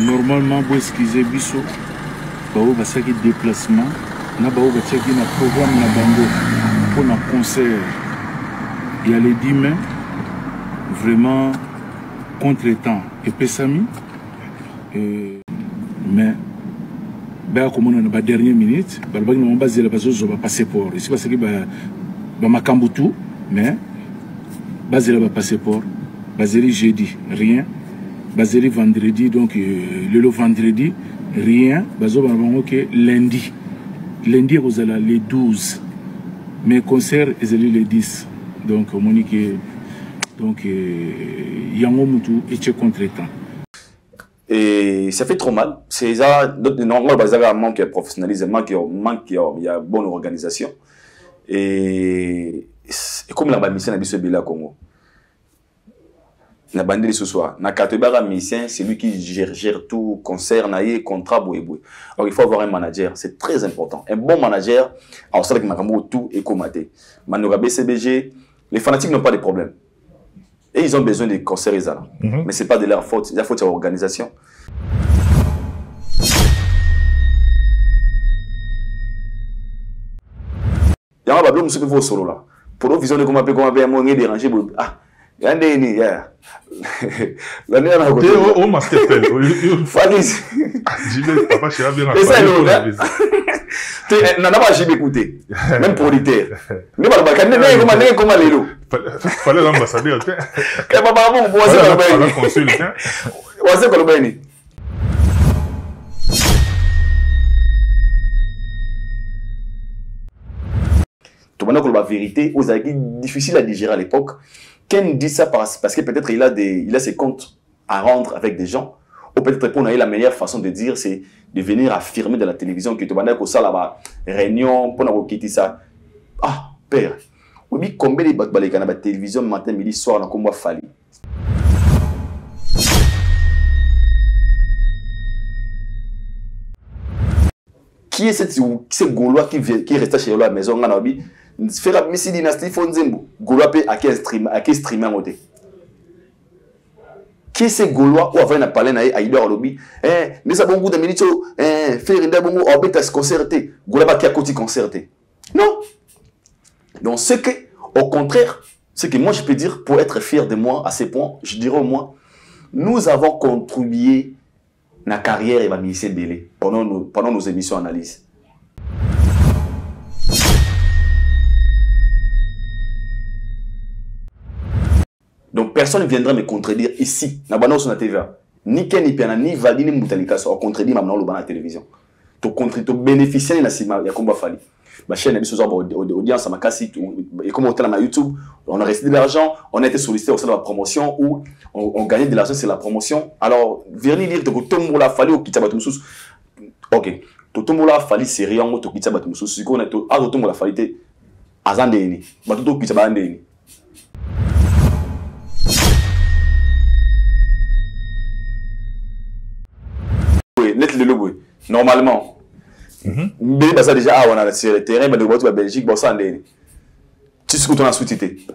Normalement, pour excuser Bissot, il y a des déplacements, il y a un programme pour un concert. Il y a les 10 mai, vraiment contre-temps et Pessami. Mais, comme on a la dernière minute, on va passer le passeport. Ici, parce que je tout, mais le passeport, le jeudi, rien. Le vendredi, donc le vendredi, rien. Lundi. Lundi, vous allez les 12. Mais concert, ils allaient les 10. Donc, on dit que. Donc, il y a un moment où il est contre-temps. Et ça fait trop mal. C'est ça, normalement, il y a un manque de professionnalisme, il y a une bonne organisation. Et comme la mission a dit au Congo, la bande ce soir, na Katebara mission, c'est lui qui gère tout, concert, contrat, boué. Alors il faut avoir un manager, c'est très important. Un bon manager, alors ça, tout est comaté. Manoura BCBG, les fanatiques n'ont pas de problème. Et ils ont besoin de concerts, mais ce n'est pas de leur faute, il y a faute à l'organisation. Il y a un problème qui est solo là. Pour nous, vision de comment on peut déranger. Ah, il y a un déni. L'année à la côté. Oh, master. Fanis. J'y papa, je suis bien. C'est ça, tu n'as pas jamais écouté. Même pour l'été. Mais comment l'élo. Fallait l'ambassadeur. Quand papa, vous voyez le consul. Voici le béni. Tout le monde a la vérité, aux avis difficile à digérer à l'époque. Ken dit ça parce que peut-être il a ses comptes à rendre avec des gens. Ou peut-être pour la meilleure façon de dire, c'est de venir affirmer de la télévision que tu vas dire que ça là-bas, réunion, pour nous quitter ça. Ah, père, oui, combien de bats dans la télévision matin, midi, soir, dans comment fallu. Qui est ce Gaulois qui reste chez la maison, faire la Messi dynastie Fonzembo, Gaulois peut à qui streamer en côté. Qui est ce Gaulois ou avant de parler à Idor Lobby, mais ça bon goût de minutes, faire une bon goût, on peut se concerter, Gaulois qui a côté concerté. Non. Donc ce que, au contraire, ce que moi je peux dire pour être fier de moi à ces points, je dirais au moins, nous avons contribué à la carrière et ma mission Bélé pendant nos émissions analyse. Donc personne ne viendra me contredire ici, na bana sur la TVA. Ni Ken ni Piana ni Vali ni Moutalika sont contredire maintenant le bana télévision. To bénéficier de la cima ya combat fali. Ma chaîne est sur audience à ma casse et comme on était dans YouTube, on a resté de l'argent, on a été sollicité au sein de la promotion où on gagnait de l'argent sur la promotion. Alors venir dire que tout le monde a fallu au Kitabatumsous. OK. Tout le monde a fallu sérieux au Kitabatumsous. Ce qu'on a tout le monde a fallu azandeni. Ba tout Kitabandeni. Normalement, mais ça déjà, on a sur le terrain, mais de votre Belgique, bon ça, tu sais qu'on a sous-tité.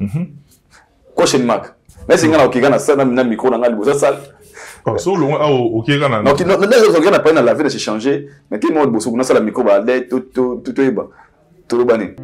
Quoi chez Mac? Mais c'est un qui gagne ça dans le micro dans le salle. So loin au qui gagne. Donc non, les gens pas la vie de se changer, mais tout le monde bosse, on a ça le micro, tout est bas, tout le bané.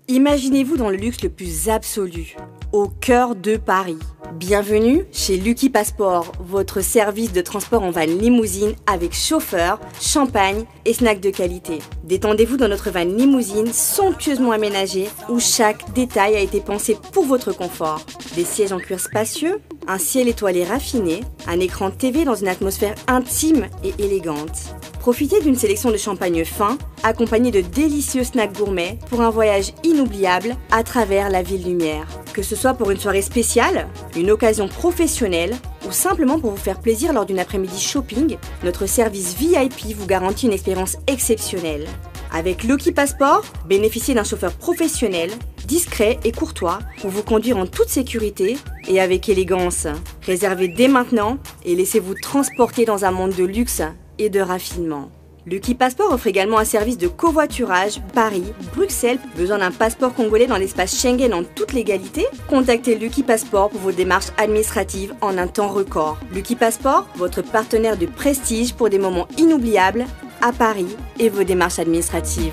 Imaginez-vous dans le luxe le plus absolu, au cœur de Paris. Bienvenue chez Lucky Passport, votre service de transport en van limousine avec chauffeur, champagne et snacks de qualité. Détendez-vous dans notre van limousine somptueusement aménagée où chaque détail a été pensé pour votre confort. Des sièges en cuir spacieux, un ciel étoilé raffiné, un écran TV dans une atmosphère intime et élégante. Profitez d'une sélection de champagne fin, accompagné de délicieux snacks gourmets pour un voyage inoubliable à travers la ville lumière. Que ce soit pour une soirée spéciale, une occasion professionnelle ou simplement pour vous faire plaisir lors d'une après-midi shopping, notre service VIP vous garantit une expérience exceptionnelle. Avec Lucky Passport, bénéficiez d'un chauffeur professionnel, discret et courtois pour vous conduire en toute sécurité et avec élégance. Réservez dès maintenant et laissez-vous transporter dans un monde de luxe et de raffinement. Lucky Passport offre également un service de covoiturage Paris, Bruxelles. Besoin d'un passeport congolais dans l'espace Schengen en toute légalité? Contactez Lucky Passport pour vos démarches administratives en un temps record. Lucky Passport, votre partenaire de prestige pour des moments inoubliables à Paris et vos démarches administratives.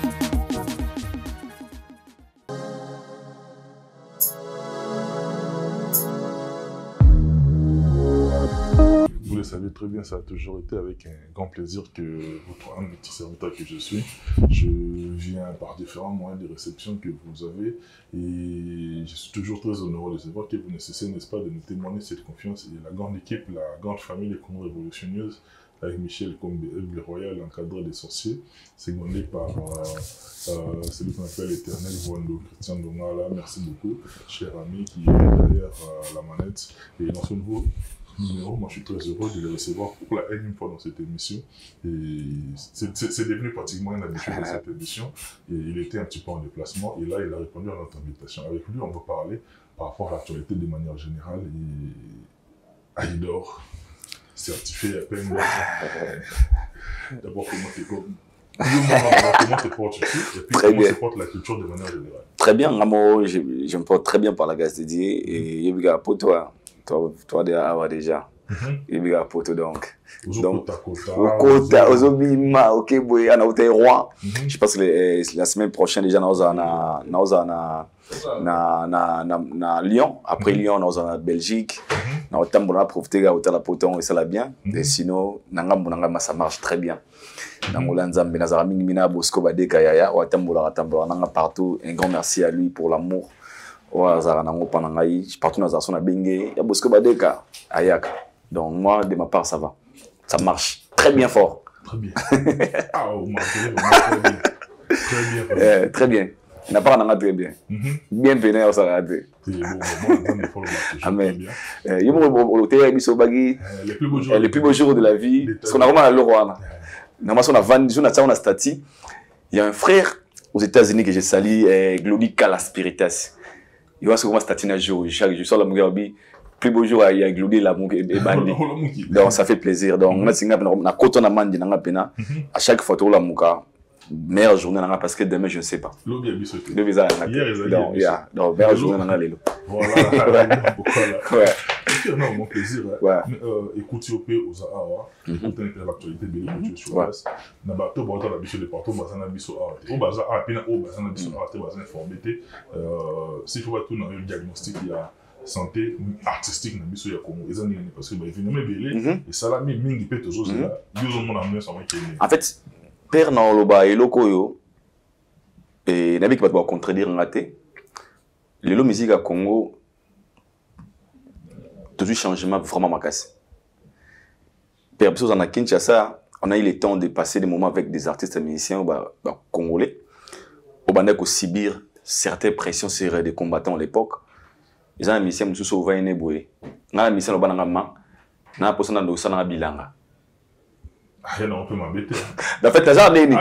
Vous le savez très bien, ça a toujours été avec un grand plaisir que un petit serviteur que je suis. Je viens par différents moyens de réception que vous avez et je suis toujours très honoré de savoir que vous ne cessez, n'est-ce pas, de nous témoigner cette confiance et la grande équipe, la grande famille des Congo révolutionneuses avec Michel Kombe, le royal encadré des sorciers, secondé par celui qu'on appelle l'éternel Wando, Christian Dongala. Merci beaucoup, cher ami qui est derrière la manette. Et dans ce nouveau numéro, moi je suis très heureux de le recevoir pour la énième fois dans cette émission. Et c'est devenu pratiquement une habitude de cette émission. Et il était un petit peu en déplacement et là il a répondu à notre invitation. Avec lui, on va parler par rapport à l'actualité de manière générale et Aïdor. Certifié à peine. D'abord, comment te portes ici et puis comment se porte la culture de manière générale? Très bien, moi, je me porte très bien par la grâce de Dieu et il y a pour toi déjà. Il y a pour toi donc. Je pense que la semaine prochaine déjà nous na Lyon, après Lyon nous en Belgique, nous avons profité à la poton et ça l'a bien. Et sinon ça marche très bien. Partout, un grand merci à lui pour l'amour. Partout dans la zone Bengue, ya Bosco Badeka, Ayaka. Donc moi de ma part ça va, ça marche très bien fort. Très bien. Ah, très bien. Très bien. Il n'a pas très bien. Bienvenue au Sarade. Amen. Les plus beaux jours de la vie. Parce qu'on a vraiment la Loroana. On a vendu, on a stati. Il y a un frère aux États-Unis que j'ai sali, Glody Kalaspiritas. Il va se comment stati un jour. Chaque jour, sur la Mugabi. Plus beau jour, il y a Glody la et Bandi. Donc ça fait plaisir. Donc on a côté on a mandi dans la pena. À chaque photo la Muga. Meilleure journée parce que demain je ne sais pas. Donc meilleure journée dans l'élo. Voilà. Non, mon plaisir. Écoutez aux Awa, écoutez l'actualité de l'écoute sur place. Na bateau boto la biso de partout bazana biso awa. Au baza a pena au bazana biso awa te bazana informé. S'il faut pas tout dans le diagnostic il y a santé artistique na biso ya Congo ezani parce que ba évidemment belé et salami mingi pe toujours là. Yo mon amener ça en fait père na oloba eloko yo et nabi ki ba contredire ngate lelo musique à Congo toujours changement vraiment makasi. Père biso na Kinshasa on a eu le temps de passer des moments avec des artistes et musiciens congolais au bande ko subir certaines pressions sur des combattants à l'époque. Ils ont un musicien mususu sauvé une boé na musicien lobana ngama na posana ndo sana bilanga. Ah, non, on peut m'embêter. En fait, l'argent est bien.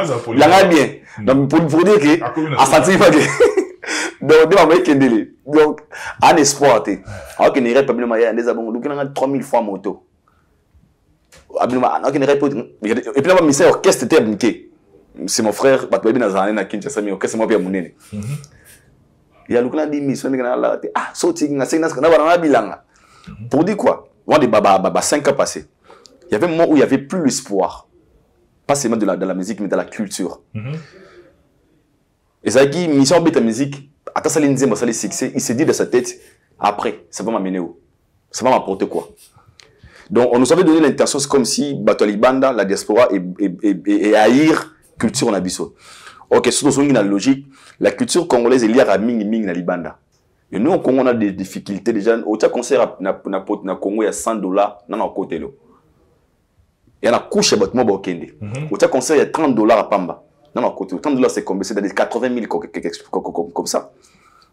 Donc, pour dire que, à sentir pas que. Donc, un espoir. Alors qu'il n'y aurait pas de moyen, des abonnés, donc il y a 3000 fois moto. Et puis là, mon ministère orchestre était abonné. C'est mon frère, Batoué Nazaré, na Kinshasa, mais orchestre moi bien monné. Il y a le clan dit mission, ah, sauté, na bilanga. Pour dire quoi? On a des baba 5 ans passés. Il y avait un moment où il n'y avait plus l'espoir. Pas seulement dans la musique, mais dans la culture. Et ça dit, mission de la musique, attends, ça les succès, il s'est dit de sa tête, après, ça va m'amener où? Ça va m'apporter quoi? Donc, on nous avait donné l'intention, c'est comme si Batoli Banda, la diaspora, et haïr culture en abisso. Ok, surtout dans la logique, la culture congolaise est liée à Ming na Libanda. Et nous, au Congo, on a des difficultés déjà. Au concert, na Congo, il y a $100 dans le côté. Il y a une couche à battement au Kende. Au concert, il y a $30 à Pamba. Dans le côté. $30, c'est combien? C'est dans des 80 000 comme ça.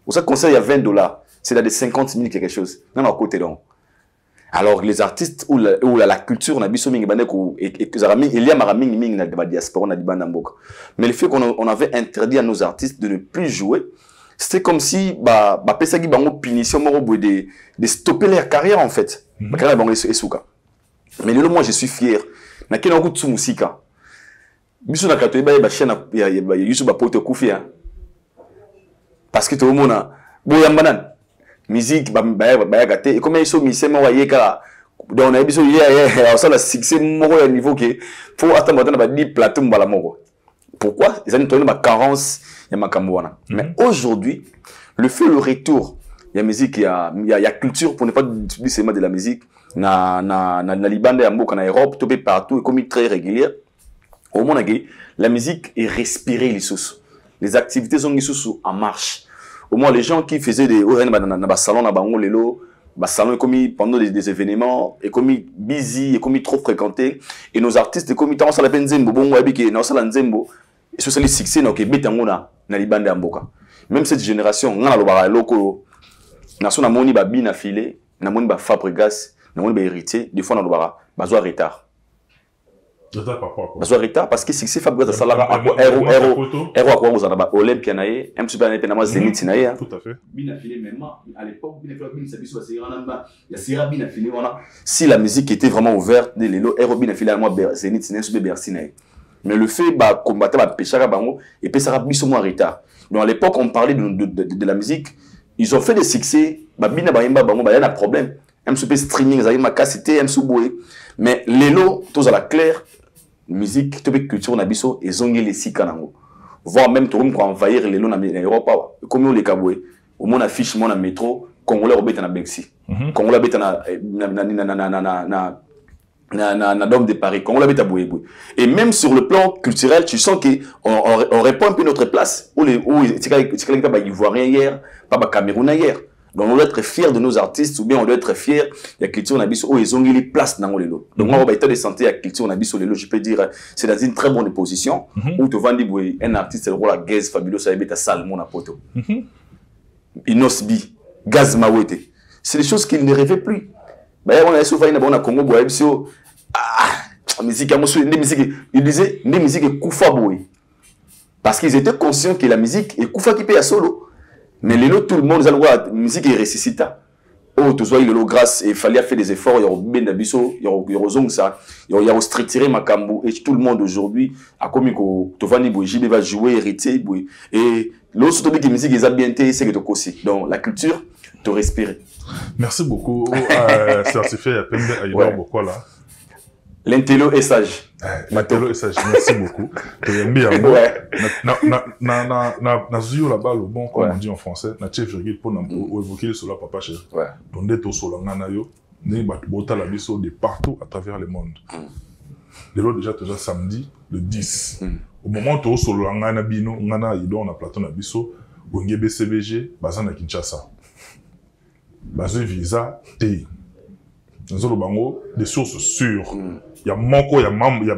Au concert, il y a $20. C'est dans des 50 000 quelque chose. Dans le côté. Alors, les artistes ou la culture, on a vu il y a maraming dans la diaspora, mais le fait qu'on avait interdit à nos artistes de ne plus jouer, c'était comme si Pesagi bango punition de stopper leur carrière en fait. Mais là, moi je suis fier. Na kena ko tsumusika. Biso na kato ba chaîne ya YouTube pote kufi hein. Parce que tout le monde a boyambanan musique ba gâté et comme ils sont mis ma waye ka donc on a biso ya ça la succès moko ya niveau que faut attendre ba 10 plateau mbala moko. Pourquoi? Ils ont une carence. Mais aujourd'hui, le retour, il y a musique, il y a culture, pour ne pas dire seulement de la musique, na Liban, en Europe, tout partout, et comme très régulière. Au moins, la musique est respirée, les activités sont en marche. Au moins, les gens qui faisaient des salons, salon pendant des événements, et comme busy, et comme trop fréquentés, et nos artistes, comme ils ont la peine Zembo, bon, et ce les succès donc betangona na libanda mboka. Même cette génération ngana lobara loko na sona moni ba bina filé na moni ba Fabregas na moni ba héritier des fois na lobara bazo retard. Bazo retard parce que succès Fabregas salara ero akwa uzana ba Olympia nae un petit peu na ma Zénith nae. Tout à fait. Bina filé même à l'époque bina sabiso basira namba ya sira bina filé wana. Si la musique était vraiment ouverte de lelo ero bina filé moi Zénith nae sube Bercy nae. Mais le fait de combattre le péché et puis ça a plus ou moins retard. Donc à l'époque, on parlait de la musique. Ils ont fait des succès. Il y a un problème. Un peu streaming, mais l'élo, tout à la claire, musique, toute culture, on a biso et zongé les sikanango. Voire même tout le monde pour envahir l'élo en Europe. Comme on les caboué, au moins affiche mon métro, Congolais au béton à Bexi. Congolais béton na Dôme de Paris, quand on l'habite à Bouéboué. Et même sur le plan culturel, tu sens qu'on répond un peu notre place. Où c'est pas Ivoirien hier, pas Camerounais hier. Donc on doit être fiers de nos artistes, ou bien on doit être fiers de la culture nabiso où ils ont eu les places dans l'élo. Donc moi, en état de santé, la culture nabiso l'élo, je peux dire, c'est dans une très bonne position. Où tu vas dire, un artiste, c'est le rôle à Gaz Fabuleux, ça va être Salmon à Poto. Inosbi, Gaz Mawete. C'est des choses qu'ils ne rêvaient plus. On a souvent une Congo musique ils disaient des musiques koufa boy parce qu'ils étaient conscients que la musique est koufa qui paye à solo mais les tout le monde la musique est ressuscita oh tu vois le grâce et fallait faire des efforts il y a ben d'abisso il y a ça il y a structurer Makambo et tout le monde aujourd'hui a comme tu vas ni JB va jouer héritier et l'autre que musique est bien c'est que tu aussi donc la culture te respirer. Merci beaucoup. Certifié à peine à beaucoup là. L'intello est sage. L'intello est sage. Merci beaucoup. Bien. Na zuyo là-bas le bon comme on dit en français. Na chef virgule pour évoquer cela papa chéri. Donc d'être au sol ngana yo, ne bota la biso de partout à travers le monde. Déjà samedi le 10. Au moment où tu es au sol ngana bino ngana ido na plateau na biso, bonge BCBG bazana Kinshasa. Basé visa T. Dans le bango des sources sûres. Il y a manco, il y a membre, il y a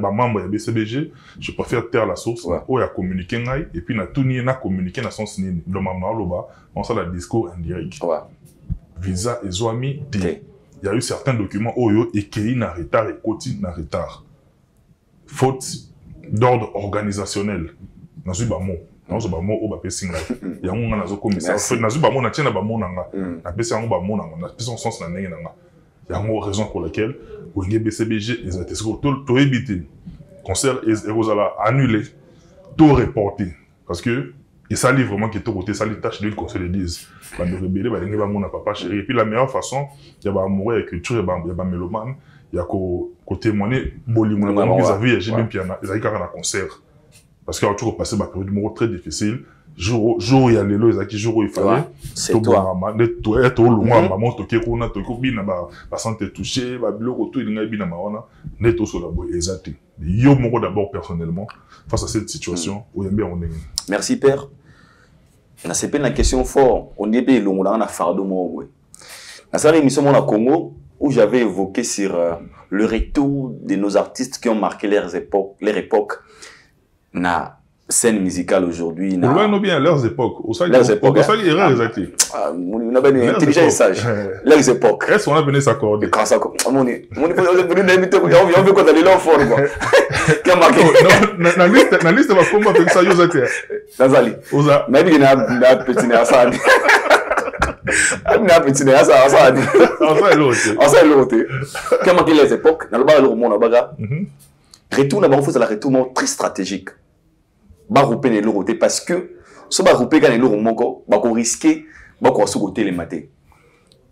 BCBG. Je préfère taire la source. Il y a communiqué et puis na tout ni na communiqué na sens ni le membre là-bas. On sait la discours indirect. Visa et Zoami T. Il y a eu certains documents oyo écrits na retard et côté na retard. Faute d'ordre organisationnel. Dans le bango. Dans ce bamo au bapé singa il y a un nazo commissaire nazo bamo na tiena bamo nanga na pesa ngo bamo nanga na pesa sens na ndenge nanga il y a une raison pour laquelle au BCBG ils ont été tout évité concert et Rosala annulé tout reporté parce que et ça livre vraiment qui tout côté ça les tâches de conseil les disent ba de rebelle ba ndenge bamo na papa chéri et puis la meilleure façon il y a ba amour et culture et ba mélomane il y a ko témoigner bolimo na vis-à-vis j'ai même piano ils a un concert. Parce qu'il y a toujours passé ma période très difficile. Jour il y a les lois, jour où il fallait. C'est toi. Être au loin, maman, toquer qu'on a toqué bien, la santé touchée, la bloc autour, il y a bien maman, net au sol la boue exact. Yo moi d'abord personnellement face à cette situation où il y a bien on est. Merci père. C'est pas une question forte. On est bien long, on a fardeau moi. Dans cette émission au Congo, où j'avais évoqué sur le retour de nos artistes qui ont marqué leur époque, na scène musicale aujourd'hui. Pour loin, bien leurs époques. Leurs époques. On a exacté. On a bien intelligent et sage. Leurs époques. Est-ce qu'on a venu s'accorder? Quand ça, on est venu d'inviter, on veut qu'on aille l'enfant, quoi. Qui a marqué? Non, la liste va comment avec ça, Yosate. Nazali. Oza. Mais il y a un petit nez à ça. Il y a un petit nez à ça. Ça est l'autre. Qui a marqué les époques? Dans le bar, le monde, là-bas. Retour, là-bas, on fait la retour très stratégique. Baroupé ne l'autre parce que si baroupé gagne l'autre mongo ba ko risquer ba ko sous-côté les matés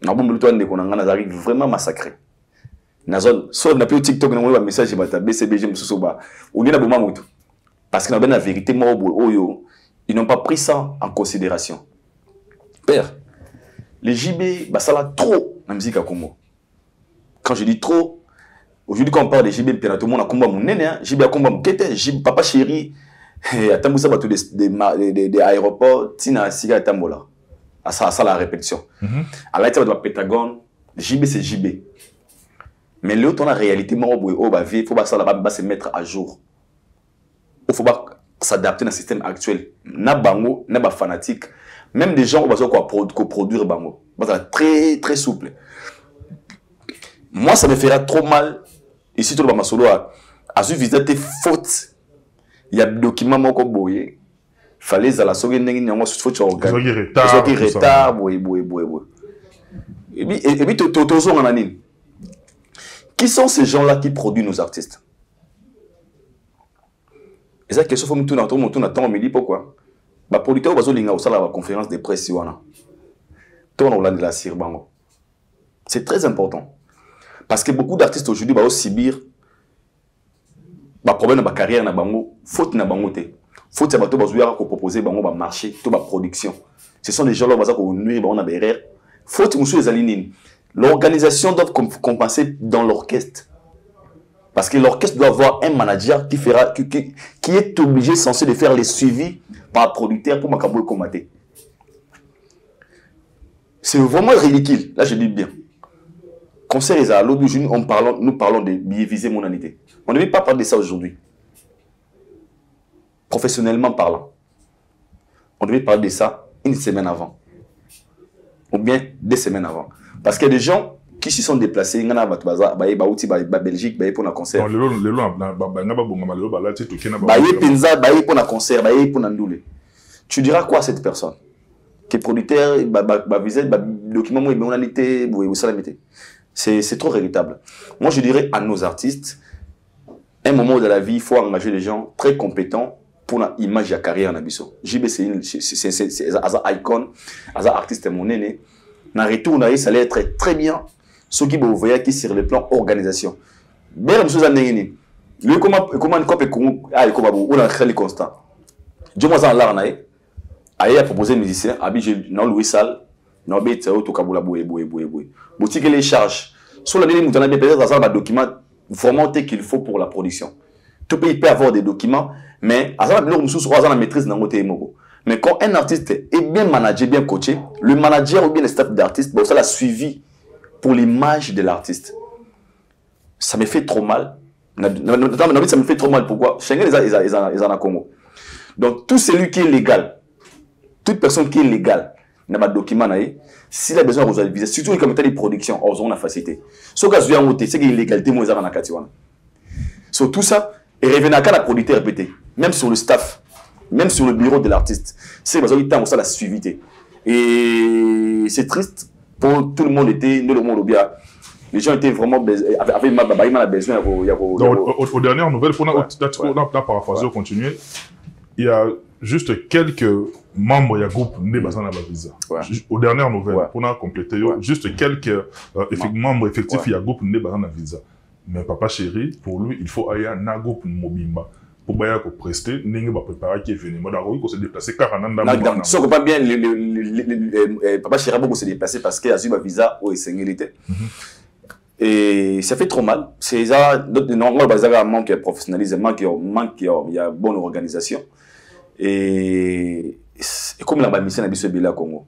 na bon le toine de qu'on a arrive vraiment massacré na zone so na plus TikTok na mo message bata BCBG mususu ba on est na boma mutu parce que na ben la vérité mo oyo ils n'ont pas pris ça en considération. Père, les JB bah ça là trop la musique à Congo. Quand je dis trop, aujourd'hui quand on parle de JB tout le monde a combat mon nene JB a combat mon kete JB papa chéri. Attends, vous savez, des aéroports, Tina, Siga, Tambola. Ça, la répétition. À la tête de la Pentagone, JB, c'est JB. Mais l'autre, on a réalité, il faut se mettre à jour. Il faut s'adapter dans le système actuel. Na bango, na ba fanatique. Même des gens qui vont produire bango. C'est très, très souple. Moi, ça me fera trop mal. Ici, tout le monde solo a su visiter fautes. Il y a des documents qui sont boyés. Il fallait que la soirée soit organisée. Il y retard. Et puis, toujours en anime. Qui sont ces gens-là qui produisent nos artistes? Et ça, question, il faut que tout le temps, on me dit pourquoi. Les producteurs, ils ont la conférence de presse. C'est très important. Parce que beaucoup d'artistes aujourd'hui vont subir problème de ma carrière na bango faute na bango te faute ya bato bazuya ko proposer bango ba marché to ba production ce sont des gens là baza ko nuire bango na derrière faute musu ezali nini l'organisation doit compenser dans l'orchestre parce que l'orchestre doit avoir un manager qui est obligé censé de faire les suivis par producteur pour makabo komater. C'est vraiment ridicule là je dis bien. Concert les à l'autre jour nous parlons de billets visés monanité. On ne veut pas parler de ça aujourd'hui. Professionnellement parlant. On devait parler de ça une semaine avant. Ou bien 2 semaines avant. Parce qu'il y a des gens qui se sont déplacés. Il y a des Belgique pour un concert. Tu diras quoi à cette personne? Qui est producteur, document, c'est trop regrettable. Moi, je dirais à nos artistes, un moment de la vie, il faut engager des gens très compétents pour l'image de la carrière. JB, c'est un icône, un artiste mon aîné. Dans le retour, ça allait être très bien. Ceux qui vous voyez qui sur le plan organisation. Bien, nous sommes en comment on a créé le constat. Je moi en l'art, a proposé aux musiciens, dans Louis Salle, dans le to Kabula boué. Boutique les charges. Sur la ligne, nous avons peut-être un document vraiment qu'il faut pour la production. Tout pays peut avoir des documents, mais à ça, nous sommes la maîtrise dans notre émotion. Mais quand un artiste est bien managé, bien coaché, le manager ou bien le staff d'artiste, ça l'a suivi pour l'image de l'artiste. Ça me fait trop mal. Ça me fait trop mal. Pourquoi? Schengen, ils en ont Congo. Donc, tout celui qui est légal, toute personne qui est légale, n'a pas de document, s'il a besoin de réaliser, surtout les commentaires de production, on a facilité. Ce que je veux dire, c'est qu'il y a l'illégalité, moi, dans la catégorie. Sur tout ça, et revenez à la producteur répété, même sur le staff, même sur le bureau de l'artiste. C'est parce qu'il y a la suivité. Et c'est triste pour tout le monde, nous le monde bien. Les gens étaient vraiment avaient besoin. Aux dernières nouvelles, pour la paraphraser, continuer, il y a juste quelques membres du groupe ne basant la visa. Aux dernières nouvelles, pour compléter, juste quelques membres effectifs du groupe ne basant la visa. Mais papa chéri, pour lui, il faut aller à un groupe mobimba. Pour bien prester, il va préparer qui est venu. Moi, d'accord, il faut se déplacer car on a si on ne pas bien, papa chéri a beaucoup se déplacer parce qu'il a eu un visa où il s'est milité. Et ça fait trop mal. C'est ça, normalement, il y a un manque de professionnalisme, il y a une bonne organisation. Et et comme la mission na biso bela Congo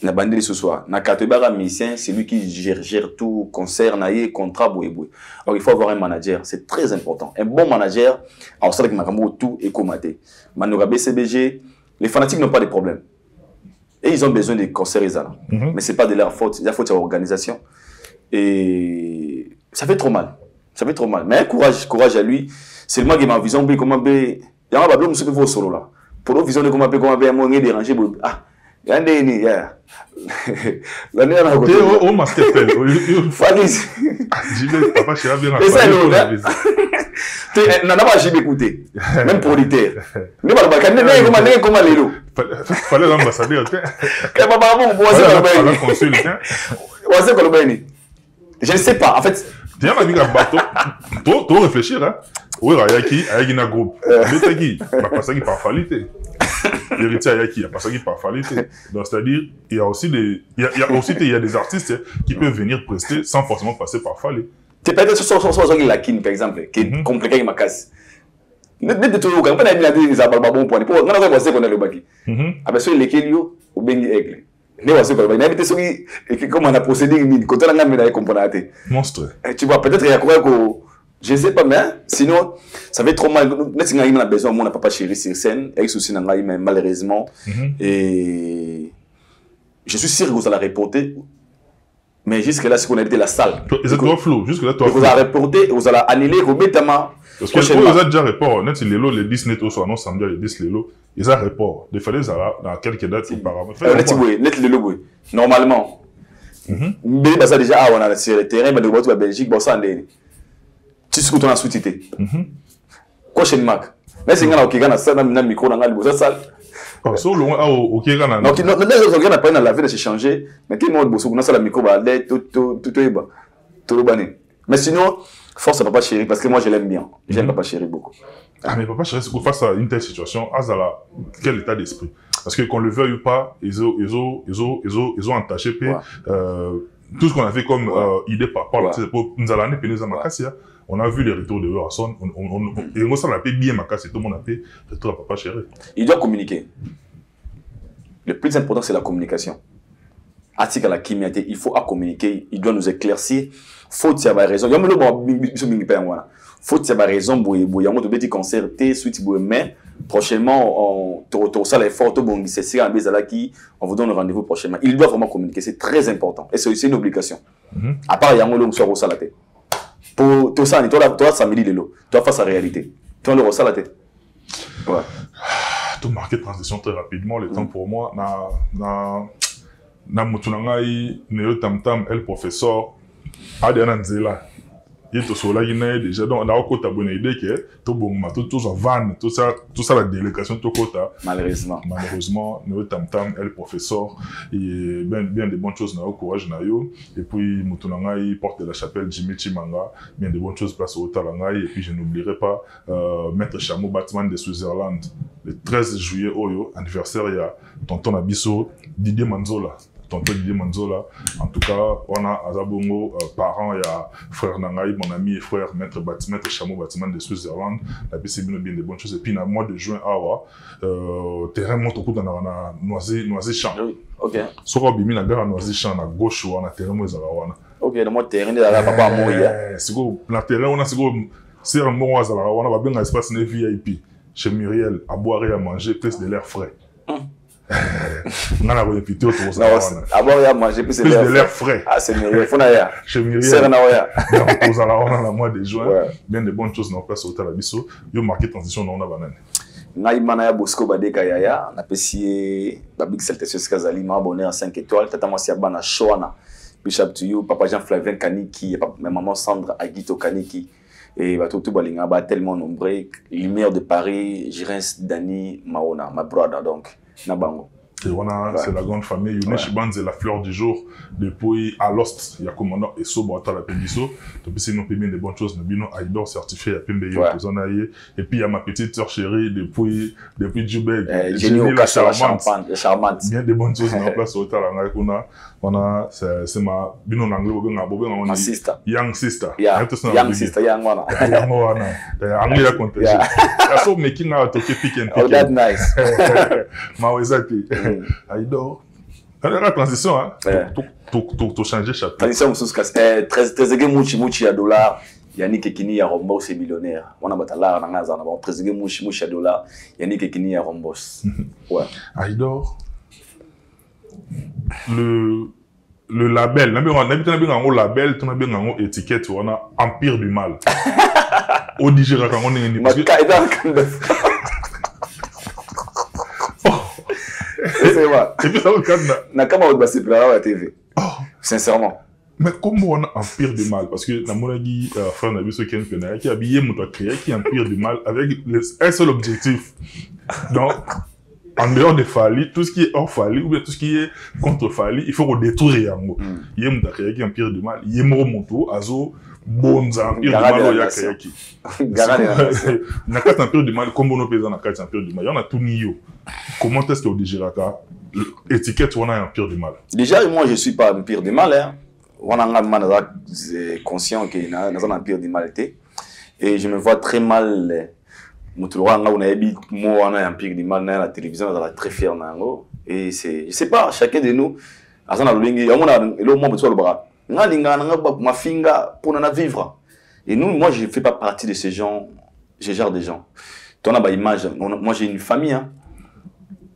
na bandeli ce soir na katebara musicien c'est lui qui gère tout concert naie contrat boy. Alors il faut avoir un manager, c'est très important. Un bon manager alors ça que makambo tout et comaté. Manoga BCBG, les fanatiques n'ont pas de problème. Et ils ont besoin des concerts mais c'est pas de leur faute, il y a faute à l'organisation. Et ça fait trop mal. Ça fait trop mal. Mais courage à lui. C'est le moi qui m'a vision comment il y a un babou monsieur qui solo là. Pour vision de comment moi déranger ah Yandeni, yeah. La nuit, on a côté. Oh, masque tel. Faris. J'y papa, je suis bien. Mais ça, tu n'as pas jamais écouté. Même pour l'été. Ne pas le comment l'élo. Fallait l'ambassadeur. Papa, bon, je ne sais pas. En fait. Tu as dit un bateau. Tu réfléchir, hein. Oui, il y a un groupe. Mais qui parce qu'il par qualité. L'héritier Ayaki, il n'y a pas ça qui par qualité. Donc, c'est-à-dire, il y a aussi des artistes qui peuvent venir prester sans forcément passer par Fallé. Tu peux être sur la Kin, par exemple, qui est compliqué avec ma casse. Ne te trouve pas, on a dit des abababons pour on a commencé qu'on a le baki. Après, sur les Kelio, ou Bengi Aigle. Ne voici pas, il y a des choses qui, comme on a procédé, quand on a mis componenté. Monstre. Tu vois, peut-être il y a quoi que. Je ne sais pas, mais sinon, ça va être trop mal. Nous avons besoin de mon papa chéri sur scène, avec souci mais malheureusement. Et je suis sûr que vous allez reporter. Mais jusque-là, c'est qu'on a été la salle. C'est toi flou. Jusque-là, toi flou. Vous allez reporter, vous allez annuler complètement. Parce que vous avez déjà report. Net, les 10 net, soit non, samedi, les 10 lélo. Ils ont report. Il fallait dans quelques dates auparavant. Net, lélo, normalement. Mais ça déjà, on a sur le terrain, mais de la Belgique, bon, ça, tu sais que tu as sous-tité. Quoi chez Mac? Mais c'est un qui a un micro dans la salle. So loin ok gana. Donc non les n'a pas dans la vie de se changer, mais quel monde bosso dans la micro ba tout est bas. Tout bané. Mais sinon force papa chéri parce que moi je l'aime bien. J'aime papa chéri beaucoup. Ah mais papa chéri c'est face à une telle situation, azala quel état d'esprit? Parce que qu'on le veuille ou pas, ils ont entaché tout ce qu'on a fait comme idée par rapport à nous allons pénir à Makassia. On a vu les retours de Eurasson, et on s'en a fait bien Makassia, tout le monde a fait retour à papa chéri. Il doit communiquer. Le plus important, c'est la communication. Article à la kimia, il faut communiquer, il doit nous éclaircir. Faut y avoir raison. Faut y avoir raison, petit concert, suite, mais prochainement, on vous donne rendez-vous prochainement. Il doit vraiment communiquer, c'est très important. Et c'est aussi une obligation. À part Yangolo, soit au salaté. Pour tout ça, toi, ça me dit de l'eau. Toi, face à la réalité. Toi, le salaté. Ouais. Tout marqué transition très rapidement. Le temps pour moi, na mutunangai neo tamtam el professeur Adrian Nzela. Il est au là déjà donc on a encore ta bonne idée que tout bon tout ça van tout ça la délégation tout quota malheureusement neo tamtam el professeur et bien de bonnes choses na au courage na yo et puis mutunangai porte de la chapelle Jimmy Chimanga bien de bonnes choses place au Talangai et puis je n'oublierai pas maître Chameau Batman de Switzerland le 13 juillet oyo anniversaire il y a tonton Abisso Didier Manzola. Tonton Didier Manzola, en tout cas, on a Azabongo, parents, il y a frère Nangaï, mon ami et frère, maître Chameau Bâtiment de Switzerland, la BC bien de bonnes choses. Et puis, dans le mois de juin, terrain monte au coup dans la Noisy-Champ. Ok. Soit on a gare à Noisy-Champ, à gauche, on a terrain où ok, dans le terrain, il y a papa à mourir. C'est quoi, le terrain, on a c'est un bon hasard, on a bien un espace VIP chez Muriel, à boire et à manger, plus de l'air frais. On a répété autour de ça. Avoir à manger plus de l'air frais. Ah, c'est Muriel. Faut n'aller. Chez Muriel. C'est Renawaya. On a le mois de juin. Bien de bonnes choses dans la place au Talabiso. Il y a marqué transition dans la banane. Naïmana Bosco Badeka Yaya. On a apprécié Babik Saltesius Kazali. M'a abonné à 5 étoiles. Tata Massia Bana Shoana. Bishop to you. Papa Jean-Flavien Kaniki. Ma maman Sandra Aguito Kaniki. Et tout Balinga. Tellement nombreux. Lumière de Paris. Jirens Dani Maona. Ma brother donc. Nabango. Et voilà, c'est la grande famille. Younesh Band, c'est la fleur du jour. Depuis à Lost, il y a commandant et Sobo à la Pébiso. Donc, c'est nous bien des bonnes choses. Nous avons Aïdor certifié à Pembeyo. Et puis, il y a ma petite sœur chérie depuis Djoubeg. Génie la charmante. Bien des bonnes choses en place au Talanga. Voilà, c'est ma bino anglais. Sister. Young sister. Young sister, young one. Young one. Anglais la contagieuse. I saw making out to pick and pick. Oh, that's nice. Mawezati. Aïdor. La transition, hein. Tu changer chapitre. Transition, Trezeguet Mouchi à dollar. Yannick Ekini à Rombos c'est millionnaire. On a batala dans Gaza. On a Trezeguet Mouchi à dollar. Yannick Ekini à Rombos. Ouais. Aïdor. Le label, on a un label, on a une étiquette, on a Empire du Mal. Au Nigeria, quand on est une c'est vrai. Et puis ça va quand Nakama au basé à la TV. Sincèrement. Mais comment on a Empire du Mal? Parce que la monarchie, frère Nabi Soken Pena, qui a habillé mon créé qui Empire du Mal avec un seul objectif. Donc, en dehors de Fali, tout ce qui est hors Fali ou bien tout ce qui est contre Fali, il faut détruire Yango. Il y a mon créé qui Empire du Mal, il y a mon moto, Azo, Bonza, Empire du Mal, il y a créé qui. Nakata Empire du Mal, comme on peut dire Nakata Empire du Mal, il y en a tout niyo. Comment est-ce que vous digérez l'étiquette on a Empire du Mal? Déjà, moi je suis pas Empire du Mal, hein. On a conscient qu'il y a un Empire du Mal. Et je me vois très mal. On a un Empire du Mal à la télévision, on est très fiers. Et je sais pas, chacun de nous, et nous, moi je ne fais pas partie de ces gens, je gère des gens. Moi j'ai une famille, hein,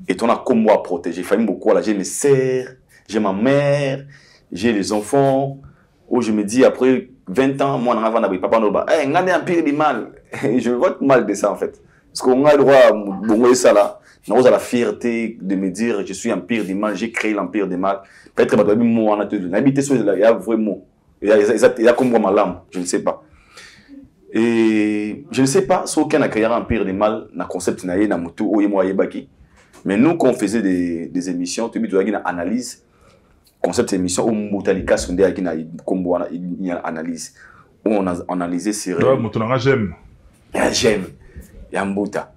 et on a comme moi à protéger. Famille beaucoup, j'ai mes sœurs, j'ai ma mère, j'ai les enfants, où je me dis après 20 ans, moi, on a papa, on a un Empire du Mal. Je vois mal de ça en fait. Parce qu'on a le droit de ça là. On a la fierté de me dire je suis Empire du Mal, j'ai créé l'Empire du Mal. Peut-être que moi, on a habité sur il y a vraiment. Il y a comme moi ma lame, je ne sais pas. Et je ne sais pas si aucun a créé l'Empire du Mal, na concept na na mutu ou moi yebaki. Mais nous quand on faisait des émissions, tu as une analyse. Concept émission où Moutalika Sunde a une analyse. Où on a analysé sur. J'aime. J'aime. Yambouta.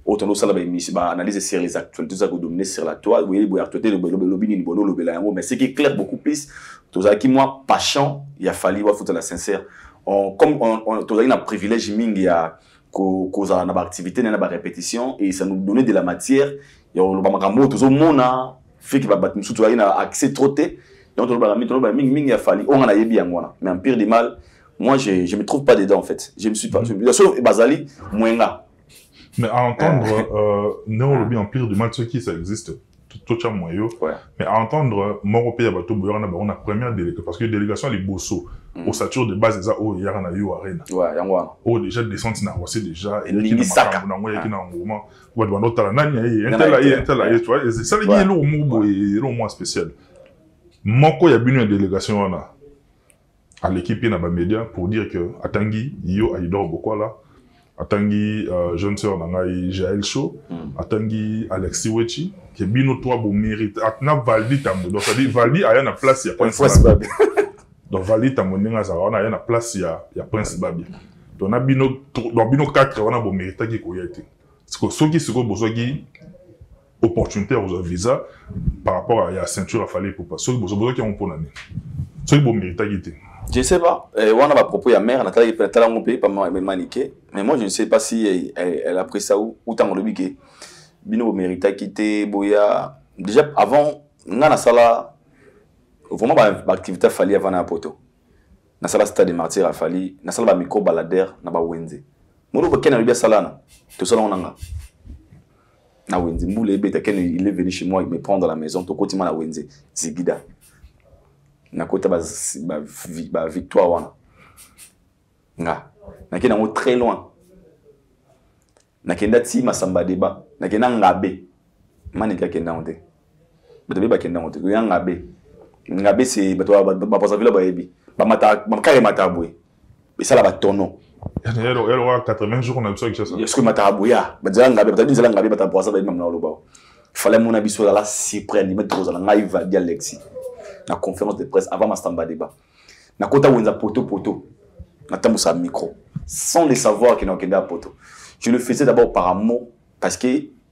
Autant nous ça émission analyse sur les actualités ça dominer sur la toile. Oui, il y a actualité le lobby ni bono le bela. Mais ce qui est clair beaucoup plus. Tous qui moi passion, il a fallu voir foutre la sincère. Comme on tous a un privilège ming il y a cause à la activité na répétition et ça nous donnait de la matière. Il y a le bamakambo tous au mona fait qu'il va battre nous surtout il a accès trotté. Donc on va ming il a fallu on a yebi angwana. Mais Empire du Mal, moi je me trouve pas dedans en fait. Je me suis pas sauf Bazali Mwenga. Mais à entendre Néo-Lobby Empire du Mal, ce qui ça existe, tout ça moyen. Mais à entendre Moropé Abato Boyana, on a première délégation, parce que délégation les Bosso, au sature de base, oh, il y a un ayo arena. Ouais, yangwa. Oh, déjà descente na c'est déjà, et qui saka. On a qui na moment, ou doit notre nani, intel, tu vois, c'est ça qui est le mot et le mot spécial. Moko y a bien une délégation là, à l'équipe na ba média pour dire que Atangi, yo Aïdor Boko là. Atangi jeune sœur nangai Jaël Cho, Atangi Alexis Wechi, qui est bino toi bon mérite. Atna Valdi tambo, donc ça dit Valdi a une place il y a Prince Babi. Donc Valdi tambo nenga ça on a une place il y a Prince Babi. Donc na bino 4 on a bon mérite qui koyete. Parce que ceux qui se besoin qui opportunité aux visa par rapport à la ceinture à fallait pour pas. Ceux qui besoin qui ont pour l'année. Ceux qui bon mérite qui était. Je ne sais pas. On a ma propre mère, Nathalie Pétalangopé, pas maniqué. Mais moi, je ne sais pas si elle a pris ça ou tant le biquet. Bino mérita quitter Boya. Déjà, avant, on a la salle. Vraiment, l'activité fallait avant un poteau. Na sala stade de martyr a fallu. Na sala micro baladère na ba wenze. Moro ba ken na salana. To sala onanga. Na wenze moule beta ken il est venu chez moi, il me prend dans la maison. To kotima na wenze. Zigida. Na kota ba victoire wana nga na kena ngo très loin na kenda ti masamba débat na kena ngabe mani ka kenda onte batabe ba kenda onte ya ngabe c'est ba posa vila ba yebi ba mata ba kare mata abwe et ça la ba tono elle aura 80 jours on a besoin que ça est-ce que mata abwe ya ba dira ngabe batabe dira ngabe bata posa ba yebi mamna loba fallait mon abisso là si près ni mettre aux ngai va dire Alexis na conférence de presse avant ma stamba débat na kota wenza poto na tamusa micro sans les savoir qu'il n'a aucun poto. Je le faisais d'abord par amour parce que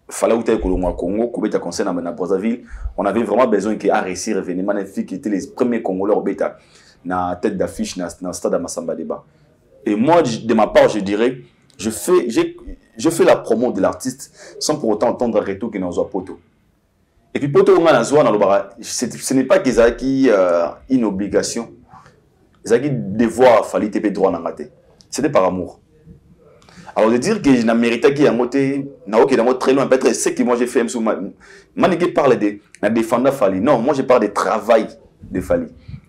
fallait où t'es Congo Koubeta conseil na Brazzaville, on avait vraiment besoin qu'il a réussi revenir magnifique qui étaient les premiers Congolais au bêta na tête d'affiche na stade à Massamba débat. Et moi de ma part je dirais je fais la promo de l'artiste sans pour autant entendre un retour qui n'a pas poto. Et puis poto on a ce n'est pas qu'ils a une obligation. Ils ont devoir fallait te droit dans la tête. C'était par amour. Alors de dire que je n'ai mérité qu'il y a moté, n'a aucun très loin. Peut-être c'est que moi j'ai fait sous Manique parle de la défendre Fali. Non, moi je parle de travail de Fali.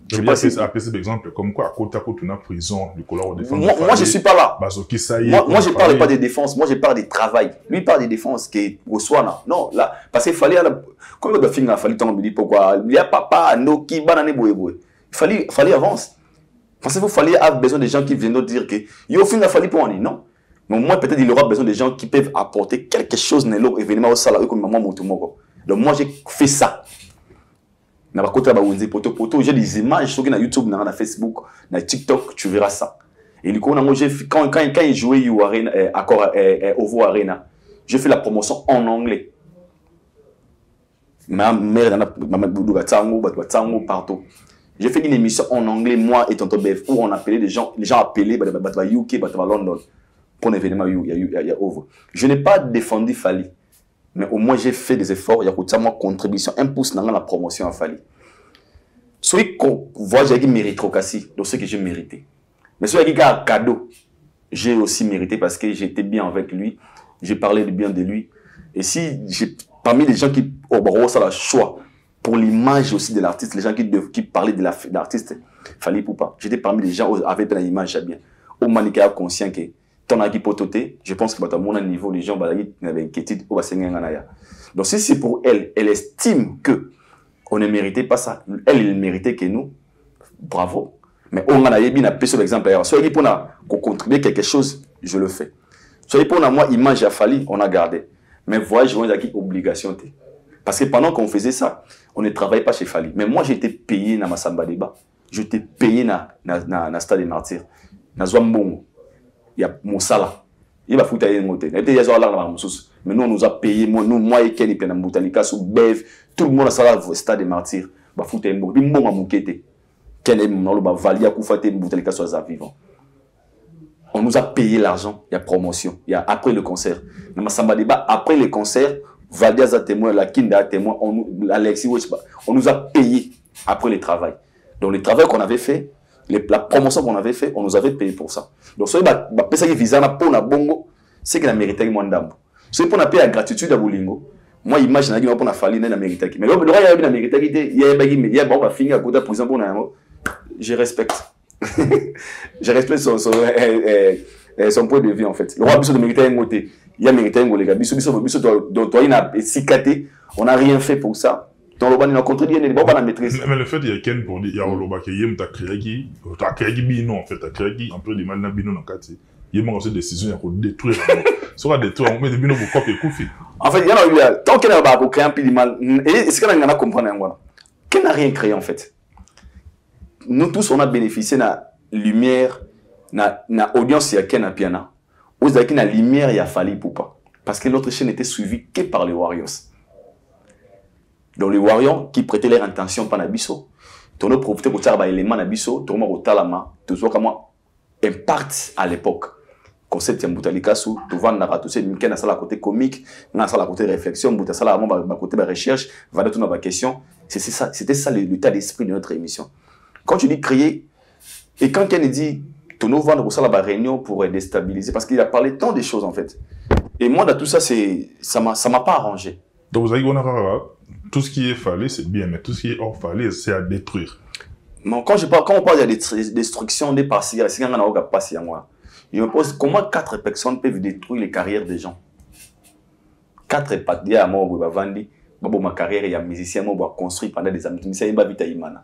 Je sais pas si c'est un exemple comme quoi à côté tu as prison du color de défense. Moi je suis pas là. Moi je parle pas de défense, moi je parle de travail. Lui il parle de défense qui au soir non là parce qu'il fallait comme le film a fallu tant me dit pourquoi il y a papa no qui banane boye. Il fallait avance. Parce que vous fallait avoir besoin de gens qui viennent nous dire que yo fin a fallu pour on non. Mais moi peut-être il aura besoin de gens qui peuvent apporter quelque chose dans l'événement au salaire comme maman Motomoko. Donc moi j'ai fait ça. Na bakota ba wonze poto j'ai des images sur YouTube na Facebook na TikTok tu verras ça. Et du coup moi j'ai quand il jouait You Arena accord Ovo Arena, j'ai fait la promotion en anglais. Ma mère maman Boudouga Tango partout. J'ai fait une émission en anglais moi et Tonton Bev où on appelait les gens appelaient bah UK bah London pour l'événement il y a Ovo. Je n'ai pas défendu Fali. Mais au moins, j'ai fait des efforts. Il y a moi contribution, un pouce dans la promotion à Fali. Celui qu'on voit, j'ai mérité donc ce que j'ai mérité. Mais celui qui a un cadeau, j'ai aussi mérité parce que j'étais bien avec lui. J'ai parlé du bien de lui. Et si j'ai parmi les gens qui ont ça le choix pour l'image aussi de l'artiste, les gens qui parlaient de l'artiste, Fali Poupa. J'étais parmi les gens avec l'image bien. Au Manika conscient que je pense que à mon niveau, les gens avaient inquiétude pour donc si c'est pour elle, elle estime que on ne méritait pas ça. Elle méritait que nous, bravo. Mais on a bien appelé sur l'exemple. Soit pour contribuer quelque chose, je le fais. Soit pour moi, image a fallu, on a gardé. Mais voyage, on a une obligation. Parce que pendant qu'on faisait ça, on ne travaillait pas chez Fali. Mais moi, j'étais payé dans ma Samba Débat. J'étais payé dans Stade des Martyrs. Dans Zouambongo. Il y a mon salaire. Il va foutre un motel. Mais nous, on nous a payé. Moi et Kenny, sous Bev, tout le monde a salaire au Stade des Martyrs. Va foutre un motel. Puis, mon moukete. Kenny, on valia, koufate, Mboutalika, soit vivant. On nous a payé l'argent. Il y a promotion. Il y a après le concert. Dans ma Samba Débat, après le concert, Valiaz a témoin, la Kinda a témoin, Alexis, on nous a payé après le travail. Donc, le travail qu'on avait fait, la promotion qu'on avait fait, on nous avait payé pour ça. Donc, si on a payé visa pour la bongo, c'est qu'il a mérité moins d'ambo. Si on a payé la gratitude à Bolingo, moi, imagine que on a fallu dans la mérité. Mais le roi, il y a eu la mérité, il y a un fini à côté de prison pour nous. Je respecte. Je respecte son point de vue, en fait. Le roi, il a mérité un côté. Il a mérité un côté. On n'a rien fait pour ça. Dans le ban, il a contribué, il n'a pas la maîtrise. Mais le fait, il y a quelqu'un pour dire, il y a un loba qui est créé bino, en fait, tu as créé un peu de mal dans bino dans le quartier. Il y a une décision pour détruire. Soit détruire, on met des bino pour copier Koufi. En fait, il y a tant qu'il y a un créé un peu de mal, et ce qu'on a compris, qu'il n'a rien créé, en fait. Nous tous, on a bénéficié de la lumière, de l'audience, il y a qu'un piana. Vous avez la lumière, il y a fallu pour pas. Parce que l'autre chaîne était suivie que par les Warriors. Donc les Warriors qui prêtaient leur intention par Nabiso, on a profité pour faire des éléments Nabiso, on a au talama, tout ça comme impact à l'époque. Concept Mboutalika sous, tout va na tout c'est une salle à côté comique, na salle à côté réflexion, Mbouta salle à côté recherche, va tout dans ma question. C'était ça l'état d'esprit de notre émission. Quand tu dis créer, et quand quelqu'un dit Tono va dans la réunion pour déstabiliser, parce qu'il a parlé tant de choses en fait. Et moi dans tout ça, ça m'a pas arrangé. Donc vous avez tout ce qui est fallu, c'est bien, mais tout ce qui est hors fallu, c'est à détruire. Mais quand on parle de destruction des partiels, c'est qu'on a pas si moi. Je me pose comment 4 personnes peuvent détruire les carrières des gens. 4 parties à moi, on va vendre, ma carrière, il y a un musicien, on va construire pendant des années. Mais il va vite à Imana.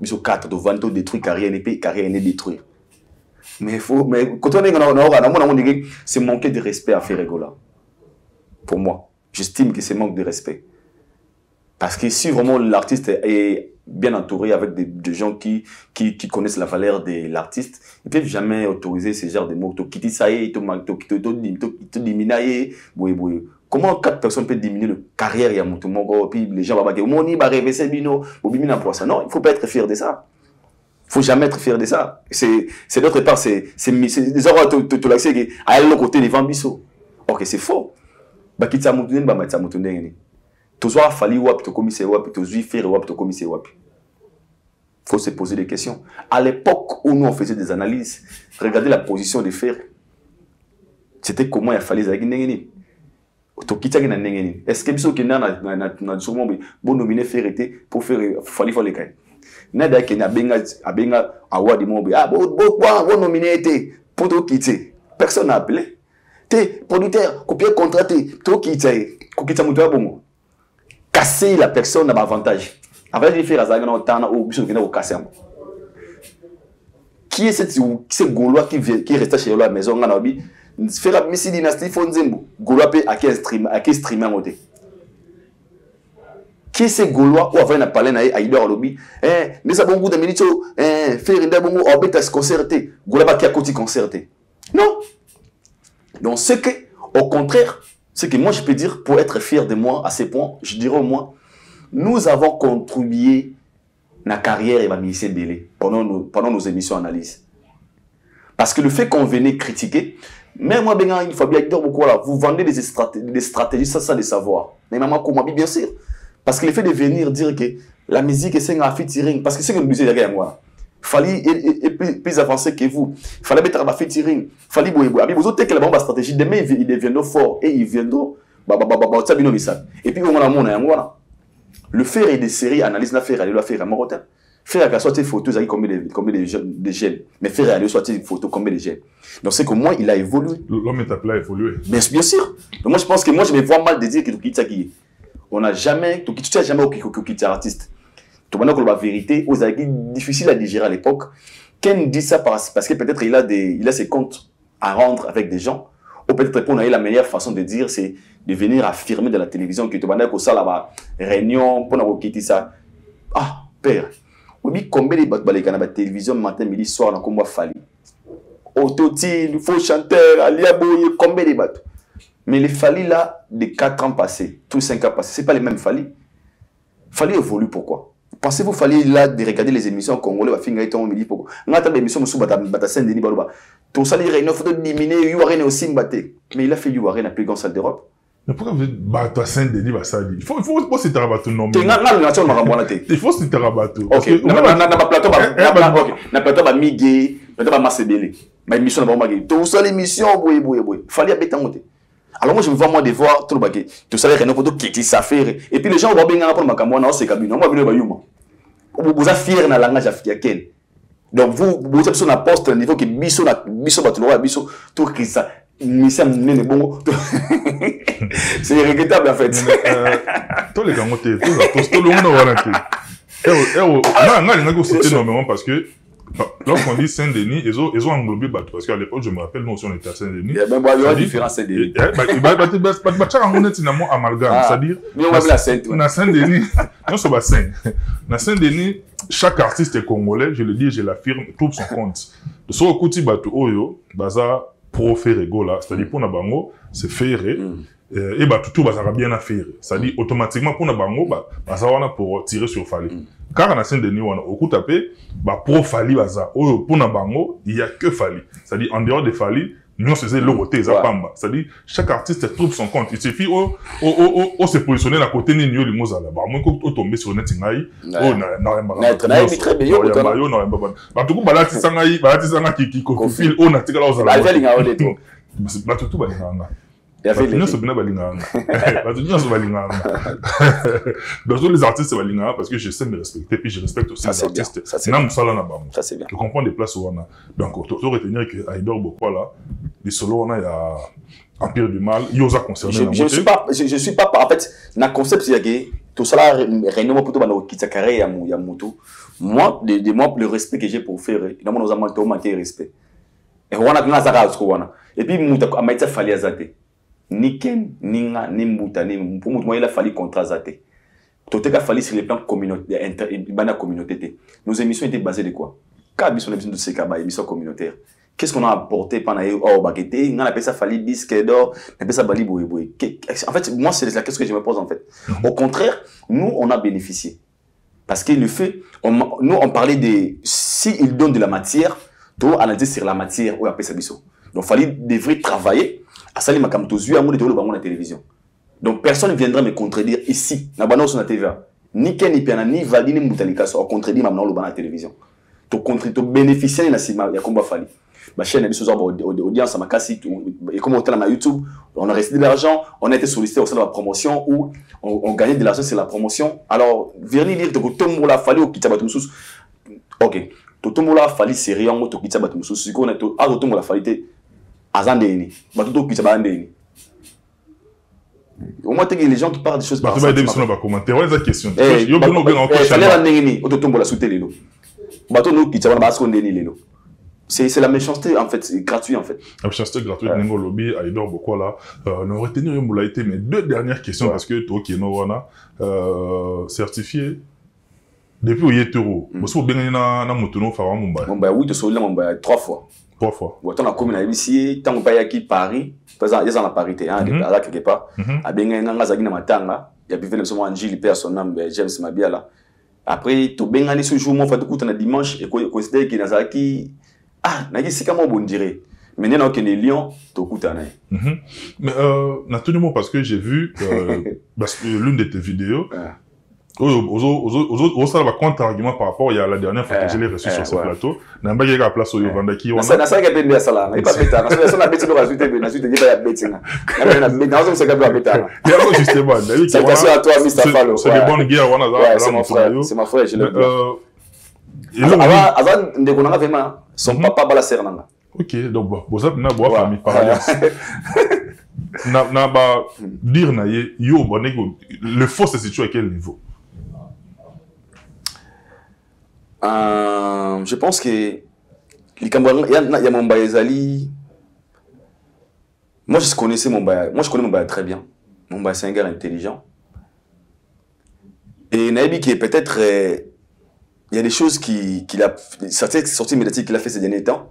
Mais 4 de vendre, détruire carrière, carrière est détruire. Mais quand on est c'est manquer de respect à faire rigoler. Pour moi. J'estime que c'est manque de respect. Parce que si vraiment l'artiste est bien entouré avec des gens qui connaissent la valeur de l'artiste, ils ne peuvent jamais autoriser ce genre de mots. Comment 4 personnes peuvent diminuer la carrière de Yamutumongo, puis les gens vont dire, Moni, va rêver, c'est bino, Bobimina pour ça. Non, il ne faut pas être fier de ça. Il ne faut jamais être fier de ça. C'est d'autre part, c'est des heures où tu l'as dit, à l'autre côté, les Vambiso. Ok, c'est faux. Bakitsa Moutunen, Bamatsa Moutunen. Tu dois falloir wap, tu commis wap, tu dois faire wap, tu commis wap. Il faut se poser des questions. À l'époque où nous on faisait des analyses, regardez la position des fers. C'était comment il a fallu ça. Est-ce que nous avons sûrement bon nominé fer pour faire fallu les cas. Nada qui n'a benga award immobilier. Ah bon nominé été pour tout quitter. Personne n'a appelé. T'es producteur, copier contraté, tout quitter. Coquita moutoua bon. Casser la personne n'a pas avantage. Avec les faire à Zagana ou au casser. Qui est ce Gaulois qui reste chez la maison? Faire la Messi dynastie Fonzembo. Gaulois peut à qui streamer en côté. Qui est ce Gaulois ou avant de parler à Idor Lobby? Mais ça bon goût de minutes, faire une bon goût, orbiter se concerter. Gaulois qui a côté concerté. Non. Donc, ce que, au contraire, ce que moi je peux dire pour être fier de moi à ces points, je dirais au moins, nous avons contribué à la carrière et à ministère Bélé pendant nos émissions d'analyse. Parce que le fait qu'on venait critiquer, même moi, il faut bien dire beaucoup là, vous vendez des stratégies sans les savoir. Mais maman, comment bien sûr. Parce que le fait de venir dire que la musique c'est un featuring, parce que c'est que nous disons derrière moi. Fallait être plus avancé que vous. Fallait mettre un featuring. Fallait vous autres que la bonne stratégie. Demain ils deviendront forts et ils viendront. Et puis on a le faire et des séries analyse la faire aller la faire à Morotin. Faire à sortir photos avec combien de gènes. Mais faire aller sortir une photo combien de gènes. Donc c'est que moi il a évolué. L'homme est appelé à évoluer. Bien sûr. Donc moi je pense que moi je me vois mal de dire que tu quittes qui. On n'a jamais tu quittes jamais au quitte artiste. Tu vois la vérité, aux difficile à digérer à l'époque. Ken dit ça parce que peut-être il a ses comptes à rendre avec des gens. Ou peut-être pour nous, la meilleure façon de dire, c'est de venir affirmer de la télévision que tu vas dire que ça là-bas, réunion, pour nous quitter ça. Ah, père. Oui, combien de bateaux dans la télévision, matin, midi, soir, dans comment fallu. Autotune, faux chanteur, aliaboye, combien de bateaux. Mais les Fali là, de 4 ans passés, tous 5 ans passés, ce n'est pas les mêmes Fali. Fali évolue pourquoi? Pensez-vous fallait là de regarder les émissions congolais va finir ton midi pourquoi? On a des émissions sous bata Saint-Denis balouba. Tout ça les réunions faut diminuer Yuarene aussi mbaté. Mais il a fait Yuarene la plus grande salle d'Europe. Mais pourquoi vous bata Saint-Denis va ça Il faut se tarabatou non. Il faut se tarabatou. OK, na plateau ba migué, plateau ba masebele. Ma émission na ba magé. Tout ça l'émission boy. Fallait habiter en côté. Alors moi je me vois moi de voir tout le baguette. Tout ça les réunions pour tout qui s'affaire et puis les gens vont bien pour makamwa na sekabino. Moi bino ba yuma. Vous êtes fiers dans le langage africain. Donc vous êtes sur un poste niveau que biso batulora biso tout qui ça mission n'est bon. C'est regrettable en fait. Tous les gars ont été tout le monde a volonté. On a cité énormément parce que lorsqu'on dit Saint-Denis, ils ont englobé parce qu'à l'époque, je me rappelle, nous aussi on était à Saint-Denis. Il y a même une différence Saint-Denis. C'est-à-dire, à Saint-Denis, à Saint-Denis, chaque artiste congolais, je le dis, je l'affirme, trouve son compte. De ce côté, Oyo, Baza, pro faire là, c'est-à-dire pour Nabango, c'est faire. Et tout va bien à faire. C'est-à-dire automatiquement pour Nabango, pour tirer sur Fali. Car en Saint-Denis, on a au coup tapé, pro Fali baza. Pour Nabango, il n'y a que Fali. C'est-à-dire en dehors de Fali, nous faisons le côté Zapamba. C'est-à-dire chaque artiste trouve son compte. Il suffit de se positionner à côté de Nio Limozala. Moi, quand on tombe sur Netingaï, on a très bien. Tout coup, balati sanga qui confile, on a tiré la tout les artistes parce que je sais me respecter puis je respecte aussi les artistes. Ça c'est bien. Je comprends des places où on a. Donc autant retenir que Aïdor Bokwa là, les solos on a il y a Empire du Mal, il y a concerné. Je suis pas en fait na concept c'est que tout ça là réunion pour tout bana kitakare ya mutu. Moi le respect que j'ai pour faire, évidemment nous avons manqué respect. Et on a ngazaka wana. Et puis muta amaita fali azate. ni ken ni nga ni mbuta ni pour moi il a fallu contrat zaté tout est fallu sur les plans communautaire bana communauté. Nos émissions étaient basées de quoi quand émission de Sekaba émission communautaire qu'est-ce qu'on a apporté pendant oh baguette on appelle ça fallu disque d'or on appelle ça bali boy boy en fait moi c'est la question que je me pose en fait au contraire nous on a bénéficié parce que le fait nous on parlait de si ils donnent de la matière tout analyser sur la matière ou appelle ça biso donc fallait devrait travailler à ça les makam tozu à mon de la télévision donc personne ne viendra me contredire ici na bana sur la TV ni ken ni piana ni valini mutalika so contredire maintenant le bana télévision to contredire to bénéficier na sima ya komba fali ma chaîne a besoin d'audience à ma casse et comme on était dans YouTube on a resté de l'argent on a été sollicité au sein de la promotion où on gagnait de l'argent sur la promotion alors verni dire que tout le monde a fallu au kitabatumsus ok tout le monde a fallu sérieux en to kitabatumsus ce qu'on a tout le monde a fallu azandeni batuto kitabandeni au moins les gens qui parlent des choses bah tu vas aider sur nos commentaires ouais la question yo bono bien encore ça l'air ndeni au tombo la souté lelo bato no kitabana basko ndeni lelo c'est la méchanceté en fait c'est gratuit en fait la méchanceté gratuite ningo lobby aidor beaucoup là on va retenir une été mais deux dernières questions parce que toi qui est no wana certifié depuis au yetero boso bien na mutuno fa Mumbai oui de solide Mumbai 3 fois. 3 fois. Bon, tant la commune a ici, tant qu'on paye à qui Paris, par exemple, il y a la parité, hein, là quelque part. À bien un gars na matanga, il y a bien seulement Angeli personne James Mabiala. Après, tout bien aller ce jour, mon fait écoute on a dimanche et considère qu'il y a qui n'a c'est comment bon dire. Mais non que les lions tout écoute mais naturellement parce que j'ai vu parce que l'une de tes vidéos ça va contre-argument par rapport à la dernière fois que je l'ai reçu sur ce plateau. N'a pas la place au Yovandaki. Ça n'a pas été bien ça là. Il pas bêta. Ça n'a pas été le résultat. Na suite il y a bêta. Mais dans ce cas là bêta. Il y a justement. C'est à toi Mr. Fallo. C'est des bonnes guerres. C'est mon frère. C'est mon frère. Je l'aime. Avant de qu'on a vraiment son papa bala sernanga. Ok donc bon ça na bois famille par alliance. Na ba dire na yo bonego le faux se situe à quel niveau? Je pense que les Camerounais, il y a Mumbai Ezali. Moi je connaissais Mumbai. Moi je connais Mumbai très bien. Mumbai c'est un gars intelligent. Et Naïbi qui est peut-être il y a des choses qu'il a certaines sorties médiatiques qu'il a fait ces derniers temps.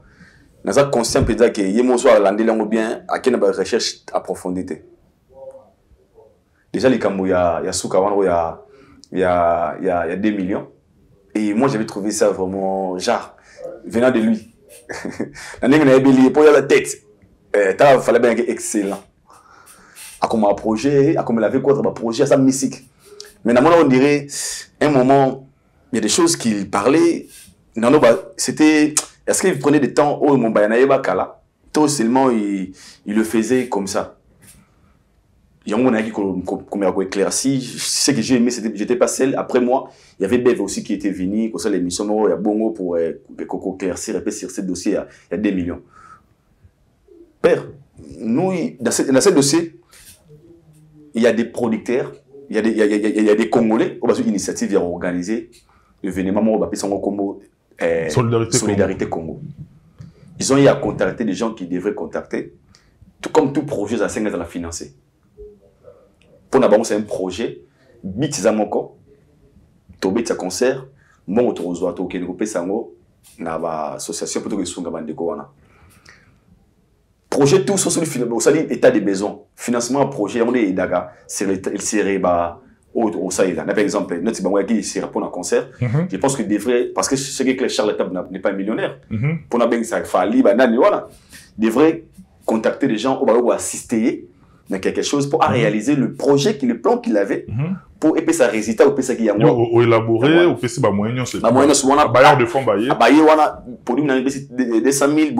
N'a pas conscient peut-être que il mon soir landé langue bien à quelle recherche approfondie. Déjà les Camerounais il y a Soukawan il y a 2 millions. Et moi, j'avais trouvé ça vraiment, genre, venant de lui. On a la tête. Il fallait bien être excellent. À comme un projet, à comme il avait quoi, un projet, ça mystique. Mais dans on dirait, un moment, il y a des choses qu'il parlait. C'était, est-ce qu'il prenait du temps au Mumbai Kala? Tout seulement, il le faisait comme ça. Il y a un moment qui m'a éclairci. Ce que j'ai aimé, j'étais pas seul. Après moi, il y avait Bev aussi qui était venu. Comme ça, l'émission, il y a Bongo pour éclaircir et sur ce dossier, il y a 2 millions. Père, nous, dans ce dossier, il y a des producteurs, il y a des Congolais, qui ont une initiative à organiser l'événement, on va appeler ça Congo, Solidarité Congo. Ils ont eu à contacter des gens qui devraient contacter, tout comme tout projet, ça s'engage à la financer. Pour d'abord, c'est un projet, Bitizamoko, Tobet concert, mon autorozo, Tokengo Pesango, na association pour que Sunga Bandekoana. Projet tout sur le état des besoins. Financement projet, on est daga, il serait au Saïda. Par exemple, notre Bangwa qui se répond à un concert, je pense que devrait, parce que ce que Charles Tab n'est pas millionnaire, pour n'a ça fallait, devrait contacter des gens ou assister dans quelque chose pour réaliser le projet, le plan qu'il avait, pour épaisser sa résultat, ou épaisser qui ou élaborer, ou épaisser ba moyen, c'est bailleur de fonds baillé. Baillé, pour lui, 200 000,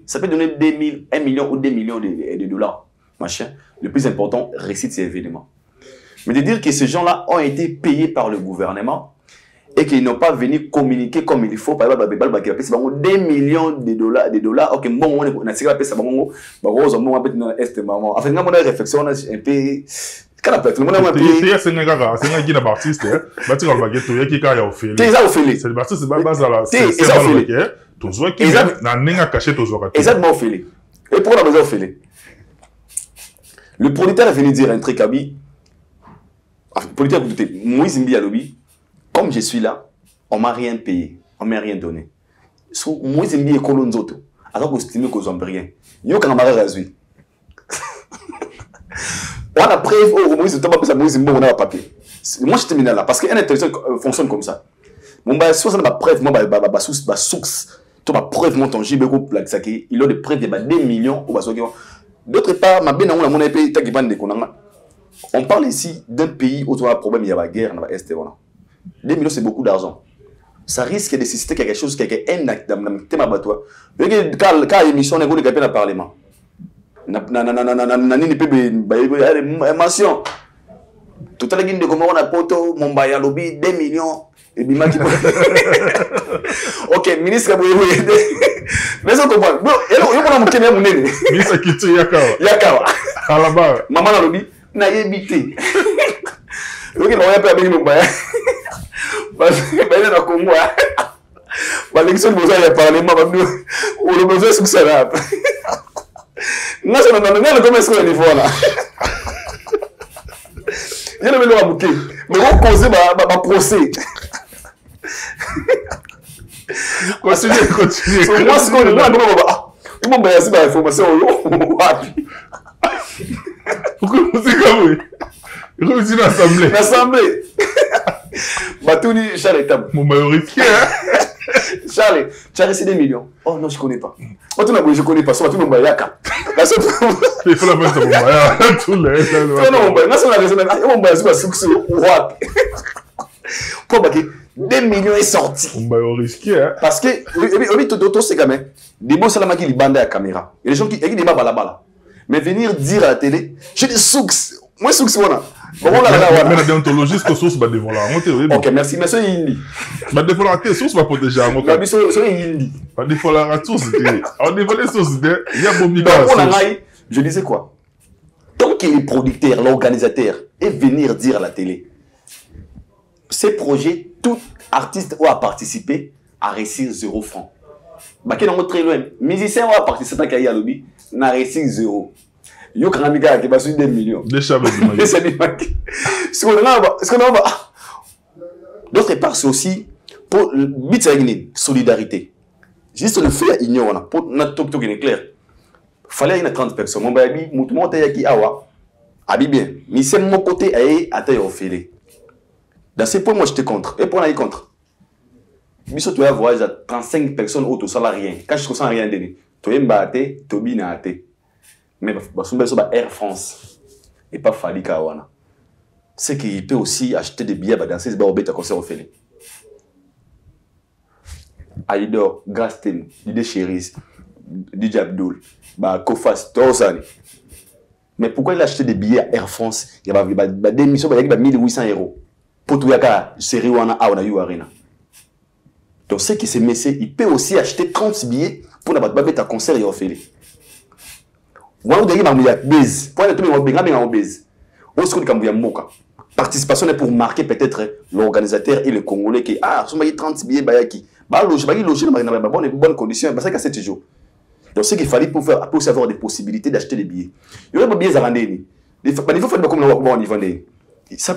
ça peut donner 1 million ou 2 millions de dollars. Machin. Le plus important, récite ces événements. Mais de dire que ces gens-là ont été payés par le gouvernement et qu'ils n'ont pas venu communiquer comme il faut, par exemple, 2 millions de dollars, ok, bon, on a tiré la paix, ça va, on a est maman. Enfin, on a une réflexion, on a un peu. Quand on a fait, on a un peu. C'est un guide d'artiste, bâti dans le baguette, il y a qui a offert. C'est ça, offert. C'est le bâti, c'est base à la. C'est ça, offert. Ton zoa qui n'a caché ton zoa. Exactement, offert. Et pourquoi on a besoin offert? Le producteur est venu dire un truc à lui. Enfin, le producteur, écoutez, Moïse Mbi à lobby, comme je suis là, on m'a rien payé, on m'a rien donné. So, Moïse Mbi est colonzoto. Alors qu'on estime qu'on n'en rien. Yo quand on m'a rasé. On a preuve au Moïse Mbi, on a un papier. Moi je termine là parce qu'une intelligence fonctionne comme ça. Bon bah si on a ma preuve, moi bah source, toi ma preuve mon tangible groupe là ça qui il a des preuves de 2 millions ou bah d'autre part ma bien on a mon pays ta qui bande de konanga. On parle ici d'un pays où tu as un problème, il y a la guerre dans l'Est. 2 millions c'est beaucoup d'argent. Ça risque de susciter quelque chose qui est un acte dans le thème abattoir. Quand l'émission est venue à parlement. Nani peut mention. Tout à l'heure, comment on a poto, mon bail à lobby, 2 millions. Et bima qui ok, ministre, vous aider. Mais ça comprend. Non, il y a un Kenya Mounene. Ministre qui tue Yakawa. Yakawa. À la barre. Maman à lobby, n'a évité. Ok, on a pas avec mon bail. Parce que il est dans le Congo. L'élection de Moussa, il y a parlement. On a besoin de succès là. Non, c'est non, comment est-ce qu'on a des fois là? Il y a le bouquet. Mais on cause ma procès. Continue. Moi, c'est qu'on est là, on va essayer d'information. Pourquoi vous êtes comme vous? Il revient dans l'assemblée. L'assemblée. Batouni, Charles est table. Mon maillot risqué, hein? Charles, tu as reçu 2 millions. Oh non, je ne connais pas. Oh, tu n'as pas, je ne connais pas. Ça va tout le monde. Il faut la mettre dans mon maillot. Tout le monde. Non, mon maillot. Mon maillot, c'est pas succès. Pour baquer, 2 millions est sorti. Mon maillot risqué, hein? Parce que, oui, tout c'est quand même. Des beaux salama qui bandent à la caméra. Il y a des gens qui débattent bala. Mais venir dire à la télé, j'ai des succès. Moi, succès, voilà. Mais la déontologiste, que source va devant la honte. Ok, merci. Mais c'est Indi. Mais devant la télé, source va protéger la honte. Mais c'est Indi. Mais devant la source, on devant les sources, il y a bon micro. Je disais quoi? Tant que les producteurs, l'organisateur, est venir dire à la télé, ces projets, tout artiste qui a participé a reçu 0 francs. Bah, qui est très loin. Musicien qui a participé à la lobby n'a reçu 0. Yo quand on a qui va sur 2 millions. Déjà, ce qu'on a, d'autre part, c'est aussi pour le but solidarité. Juste le fait ignorant pour notre tout est clair. Fallait une 30 personnes. Mon baby, mon qui awa, abi bien. Mais c'est mon côté à taille offert. Dans ces points, moi je te contre. Et pour on est contre. Mais surtout, tu as voyage à 35 personnes autour, ça n'a rien. Quand je ne sens rien donné, tu es mbaté, tu es binaté. Mais c'est Air France. Et pas Fali Kawana. C'est qu'il peut aussi acheter des billets dans ces bars au concert au Félix. Aïdor, Gastem, Didier Chéris, DJ Abdul, Kofas, Torsani. Mais pourquoi il a acheté des billets à Air France? Il y a des émissions qui ont 1800 €. Pour tout le monde, c'est Riwana Awana Arena. Donc, ce qui s'est messé, il peut aussi acheter 30 billets pour mettre un concert et au Félix. Participation est pour marquer peut-être l'organisateur et le Congolais qui sont 30 billets bayaki. Loger dans bonnes conditions parce que c'est toujours. Donc ce qu'il fallait pour aussi avoir des possibilités d'acheter des billets. Il y a des billets à vendre. Il faut faire comme on y vendait.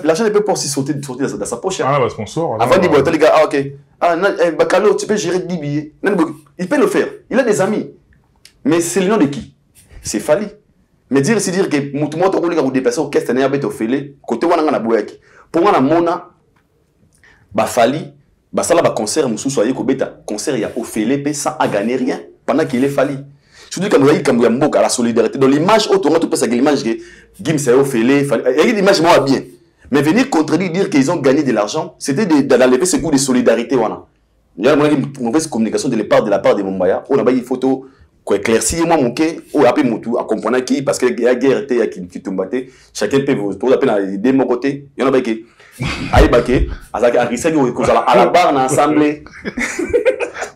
L'argent ne peut pas aussi sortir dans sa poche. Ah, bah, sponsor. Avant de dire, les gars, ok. Bacalo, tu peux gérer 10 billets. Il peut le faire. Il a des amis. Mais c'est le nom de qui? C'est Fali. Mais dire que tout le monde a des personnes qui sont au Félé, côté où on a boyaki. Pour moi, Mona, Fali, ça là, concert, moussou soyez concert, il y a au Félé, sans gagner rien, pendant qu'il est Fali. Je dis qu'il y a la solidarité. Dans l'image, autour de ça, l'image que Gim c'est au Félé, il y a une image moi bien. Mais venir contredire, dire qu'ils ont gagné de l'argent, c'était d'enlever ce goût de solidarité. Il y a une mauvaise communication de la part de Mombaya. On a pas une photo. Quoi éclaircir moi mon quai ou après mon tout à comprendre qui parce que il y a guerre qui tombe chacun peut vous pour la peine de mon côté il y en a qui aïe baké à la barre dans l'assemblée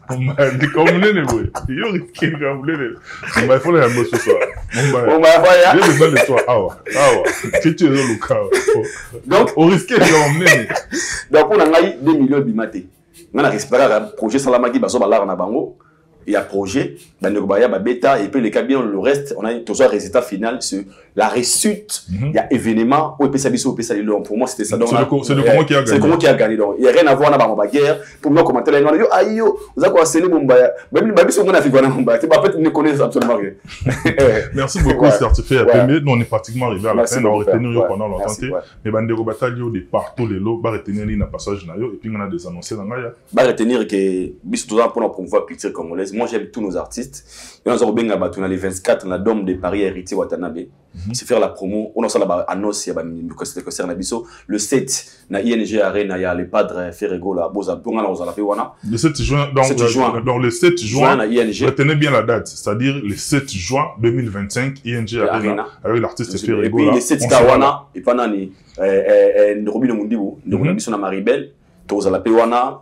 on m'a dit comme les boy yo risqué comme les on m'a fait un mot ce soir on m'a fait j'ai besoin de toi tu es dans le cas donc on risquait de l'emmener donc on a 2 millions bimaté on a respecté le projet Salamaki baso balar na bango il y a projet, bêta, et puis les cas bien, le reste, on a toujours un résultat final, c'est la réussite, il y a événement, ou pour moi c'était ça. C'est le Congo qui a gagné. C'est le Congo qui a gagné, donc il n'y a rien à voir dans la guerre, pour moi commenter là, yo, aïe, vous avez quoi, c'est le Mumbai, même si on a fait Mumbai, c'est pas fait, ils ne connaissent absolument rien. Merci beaucoup, certifié APM, nous on est pratiquement arrivé à la fin, on a retenu pendant longtemps, mais Bandego Batalio de partout les lots, va retenir l'île passage nayo, et puis on a des annoncés dans la va retenir que, bis tout ça pour la promouvoir culture congolaise. Moi, j'aime tous nos artistes. Et on a les 24, on a Dôme de Paris, Héritier Watanabe. C'est faire la promo. On a ça là-bas à Nos, il y a le concert Nabiso. Le 7, na ING Arena, il y a les padres Ferrego, là, Boza, le 7 juin, donc le 7 juin, retenez bien la date, c'est-à-dire le 7 juin 2025, ING Arena, avec l'artiste Ferrego. Et puis le 7 Kawana, et pendant Robin Mundibu, de Maribel. Tozala pewana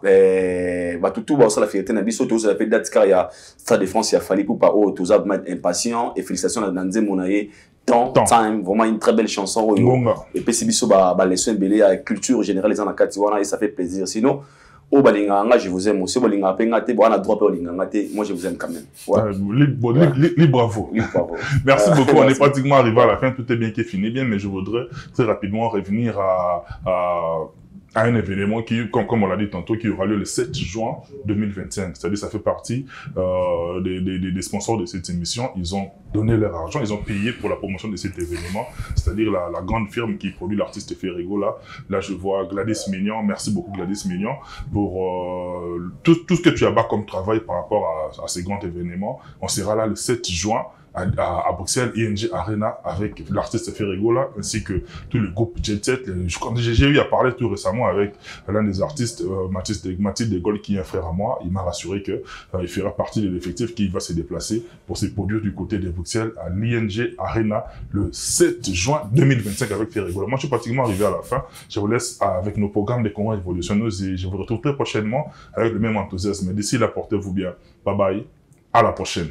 batutu ba osala fierté na biso tozala pe date car ya Stade de France ya fali pour pas toza impatient et félicitations à Nzembo naye time vraiment une très belle chanson et puis biso ba leçon belé à culture générale les en akati wana et ça fait plaisir sinon au balinganga je vous aime aussi balinga penga te bona droit pe balinganga te moi je vous aime quand même bravo merci beaucoup on est pratiquement arrivé à la fin tout est bien qui est fini bien mais je voudrais très rapidement revenir à un événement qui, comme on l'a dit tantôt, qui aura lieu le 7 juin 2025. C'est-à-dire ça fait partie des sponsors de cette émission. Ils ont donné leur argent, ils ont payé pour la promotion de cet événement. C'est-à-dire la grande firme qui produit l'artiste Ferrego là. Là, je vois Gladys Mignon. Merci beaucoup Gladys Mignon pour tout ce que tu as bas comme travail par rapport à ces grands événements. On sera là le 7 juin. À Bruxelles, ING Arena avec l'artiste Ferrego là, ainsi que tout le groupe Jet Set. J'ai eu à parler tout récemment avec l'un des artistes, Mathilde de Gaulle, qui est un frère à moi. Il m'a rassuré que il fera partie de l'effectif qui va se déplacer pour se produire du côté de Bruxelles à l'ING Arena le 7 juin 2025 avec Ferrego. Moi, je suis pratiquement arrivé à la fin. Je vous laisse avec nos programmes de Congo Evolution et je vous retrouve très prochainement avec le même enthousiasme. D'ici là, portez-vous bien. Bye bye. À la prochaine.